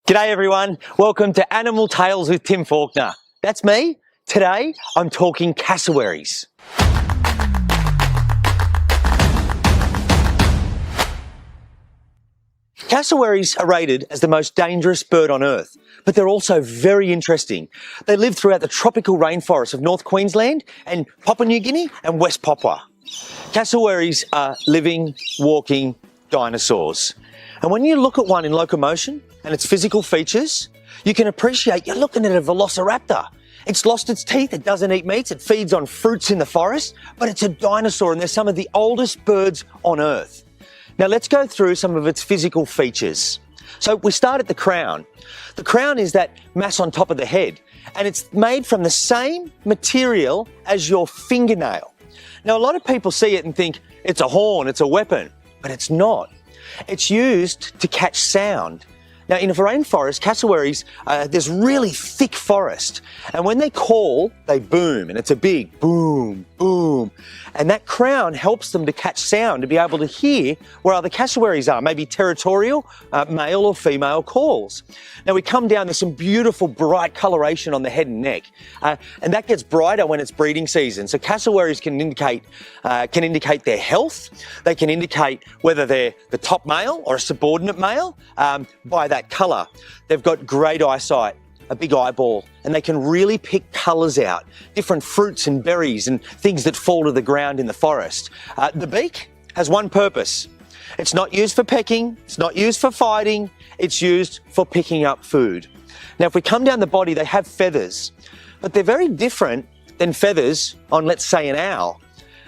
G'day everyone, welcome to Animal Tales with Tim Faulkner. That's me. Today I'm talking cassowaries. Cassowaries are rated as the most dangerous bird on earth, but they're also very interesting. They live throughout the tropical rainforests of North Queensland and Papua New Guinea and West Papua. Cassowaries are living, walking dinosaurs. And when you look at one in locomotion and its physical features, you can appreciate you're looking at a velociraptor. It's lost its teeth, it doesn't eat meats, it feeds on fruits in the forest, but it's a dinosaur and they're some of the oldest birds on earth. Now let's go through some of its physical features. So we start at the crown. The crown is that mass on top of the head, and it's made from the same material as your fingernail. Now a lot of people see it and think it's a horn, it's a weapon, but it's not. It's used to catch sound. Now in a rainforest, cassowaries, there's really thick forest, and when they call, they boom, and it's a big boom, boom. And that crown helps them to catch sound, to be able to hear where other cassowaries are, maybe territorial, male or female calls. Now we come down, there's some beautiful bright coloration on the head and neck, and that gets brighter when it's breeding season. So cassowaries can indicate their health. They can indicate whether they're the top male or a subordinate male by that colour. They've got great eyesight, a big eyeball, and they can really pick colours out, different fruits and berries and things that fall to the ground in the forest. The beak has one purpose. It's not used for pecking, it's not used for fighting, it's used for picking up food. Now if we come down the body, they have feathers, but they're very different than feathers on, let's say, an owl.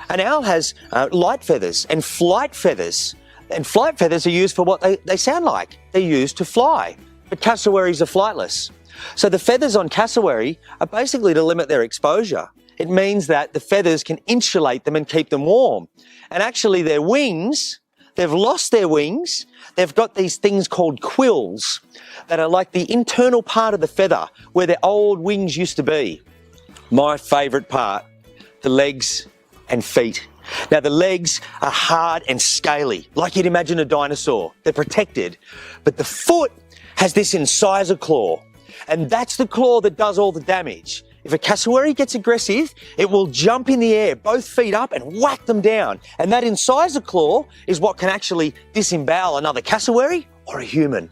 An owl has light feathers and flight feathers, and flight feathers are used for what they sound like. They're used to fly, but cassowaries are flightless. So the feathers on cassowary are basically to limit their exposure. It means that the feathers can insulate them and keep them warm. And actually their wings, they've lost their wings. They've got these things called quills that are like the internal part of the feather where their old wings used to be. My favourite part, the legs and feet. Now the legs are hard and scaly, like you'd imagine a dinosaur. They're protected. But the foot has this incisor claw. And that's the claw that does all the damage. If a cassowary gets aggressive, it will jump in the air, both feet up, and whack them down. And that incisor claw is what can actually disembowel another cassowary or a human.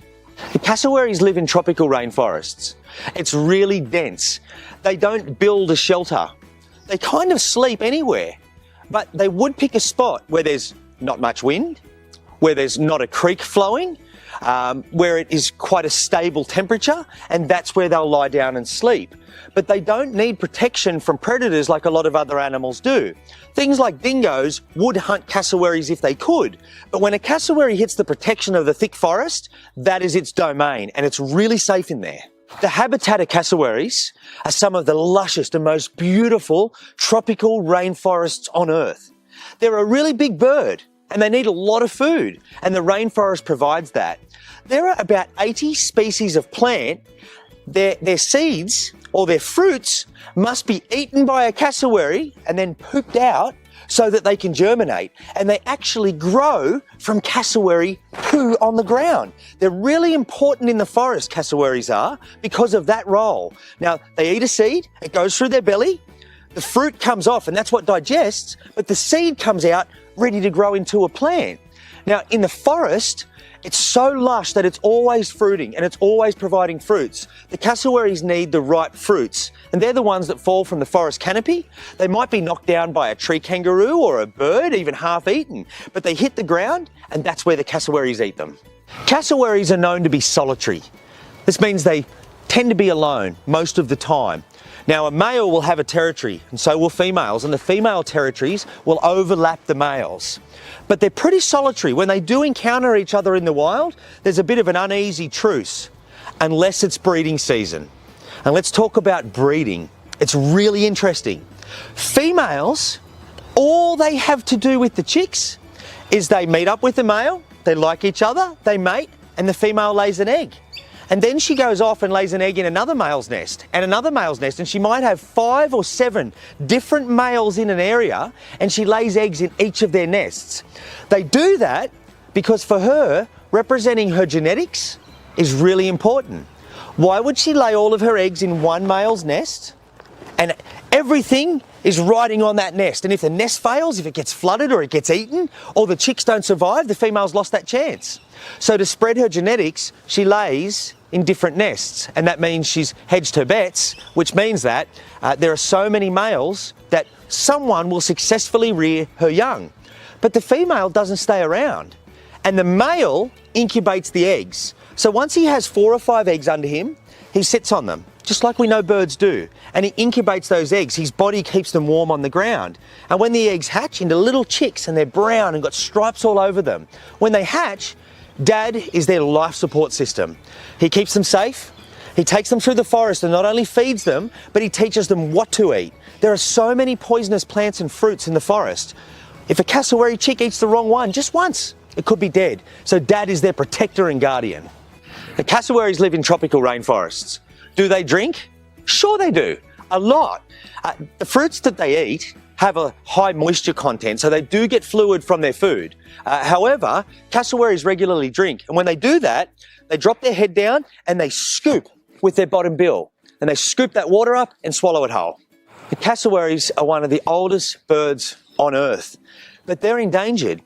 The cassowaries live in tropical rainforests. It's really dense. They don't build a shelter. They kind of sleep anywhere, but they would pick a spot where there's not much wind, where there's not a creek flowing, where it is quite a stable temperature, and that's where they'll lie down and sleep. But they don't need protection from predators like a lot of other animals do. Things like dingoes would hunt cassowaries if they could, but when a cassowary hits the protection of the thick forest, that is its domain, and it's really safe in there. The habitat of cassowaries are some of the lushest and most beautiful tropical rainforests on Earth. They're a really big bird, and they need a lot of food, and the rainforest provides that. There are about 80 species of plant. Their seeds or their fruits must be eaten by a cassowary and then pooped out so that they can germinate, and they actually grow from cassowary poo on the ground. They're really important in the forest, cassowaries are, because of that role. Now, they eat a seed, it goes through their belly, the fruit comes off and that's what digests, but the seed comes out ready to grow into a plant. Now in the forest, it's so lush that it's always fruiting and it's always providing fruits. The cassowaries need the right fruits, and they're the ones that fall from the forest canopy. They might be knocked down by a tree kangaroo or a bird, even half eaten, but they hit the ground and that's where the cassowaries eat them. Cassowaries are known to be solitary. This means they tend to be alone most of the time. Now a male will have a territory, and so will females, and the female territories will overlap the males. But they're pretty solitary. When they do encounter each other in the wild, there's a bit of an uneasy truce, unless it's breeding season. And let's talk about breeding. It's really interesting. Females, all they have to do with the chicks is they meet up with the male, they like each other, they mate, and the female lays an egg. And then she goes off and lays an egg in another male's nest and another male's nest, and she might have 5 or 7 different males in an area, and she lays eggs in each of their nests. They do that because for her, representing her genetics, is really important. Why would she lay all of her eggs in one male's nest? And everything is riding on that nest. And if the nest fails, if it gets flooded or it gets eaten, or the chicks don't survive, the female's lost that chance. So to spread her genetics, she lays in different nests. And that means she's hedged her bets, which means that there are so many males that someone will successfully rear her young. But the female doesn't stay around. And the male incubates the eggs. So once he has 4 or 5 eggs under him, he sits on them, just like we know birds do. And he incubates those eggs. His body keeps them warm on the ground. And when the eggs hatch into little chicks and they're brown and got stripes all over them, when they hatch, Dad is their life support system. He keeps them safe. He takes them through the forest and not only feeds them, but he teaches them what to eat. There are so many poisonous plants and fruits in the forest. If a cassowary chick eats the wrong one, just once, it could be dead. So Dad is their protector and guardian. The cassowaries live in tropical rainforests. Do they drink? Sure they do, a lot. The fruits that they eat have a high moisture content, so they do get fluid from their food. However, cassowaries regularly drink, and when they do that, they drop their head down and they scoop with their bottom bill, and they scoop that water up and swallow it whole. The cassowaries are one of the oldest birds on Earth, but they're endangered.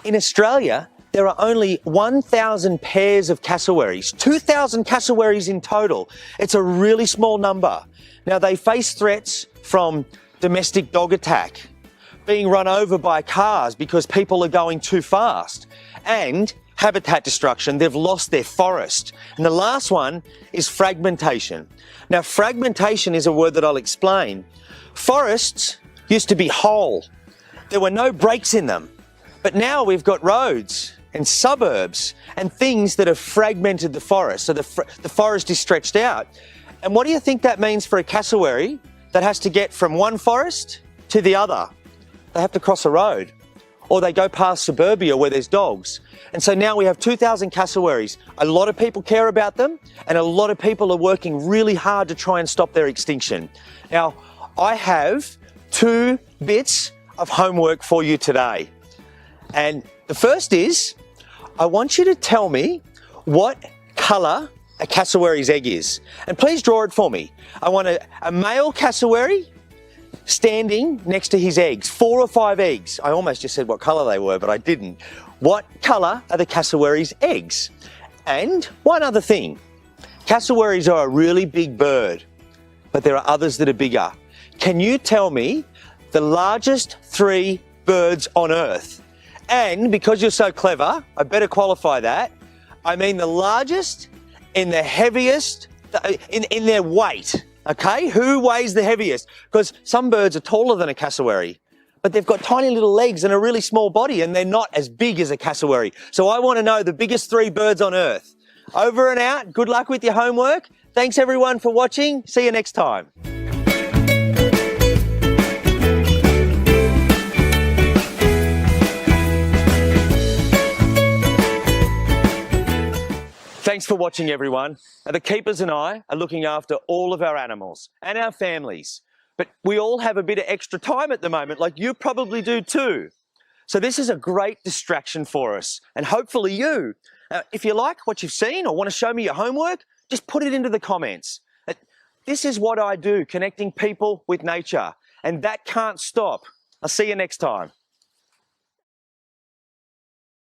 In Australia, there are only 1,000 pairs of cassowaries, 2,000 cassowaries in total. It's a really small number. Now, they face threats from domestic dog attack, being run over by cars because people are going too fast, and habitat destruction. They've lost their forest. And the last one is fragmentation. Now, fragmentation is a word that I'll explain. Forests used to be whole. There were no breaks in them. But now we've got roads and suburbs and things that have fragmented the forest. So the forest is stretched out. And what do you think that means for a cassowary that has to get from one forest to the other? They have to cross a road, or they go past suburbia where there's dogs. And so now we have 2,000 cassowaries. A lot of people care about them, and a lot of people are working really hard to try and stop their extinction. Now, I have 2 bits of homework for you today. And the first is, I want you to tell me what colour a cassowary's egg is. And please draw it for me. I want a male cassowary standing next to his eggs, 4 or 5 eggs. I almost just said what colour they were, but I didn't. What colour are the cassowary's eggs? And one other thing, cassowaries are a really big bird, but there are others that are bigger. Can you tell me the largest 3 birds on Earth? And because you're so clever, I better qualify that. I mean the largest and the heaviest in their weight. Okay, who weighs the heaviest? Because some birds are taller than a cassowary, but they've got tiny little legs and a really small body, and they're not as big as a cassowary. So I want to know the biggest 3 birds on Earth. Over and out. Good luck with your homework. Thanks everyone for watching. See you next time. Thanks for watching, everyone. Now, the keepers and I are looking after all of our animals and our families, but we all have a bit of extra time at the moment, like you probably do too. So this is a great distraction for us, and hopefully you. If you like what you've seen or want to show me your homework, just put it into the comments. This is what I do, connecting people with nature, and that can't stop. I'll see you next time.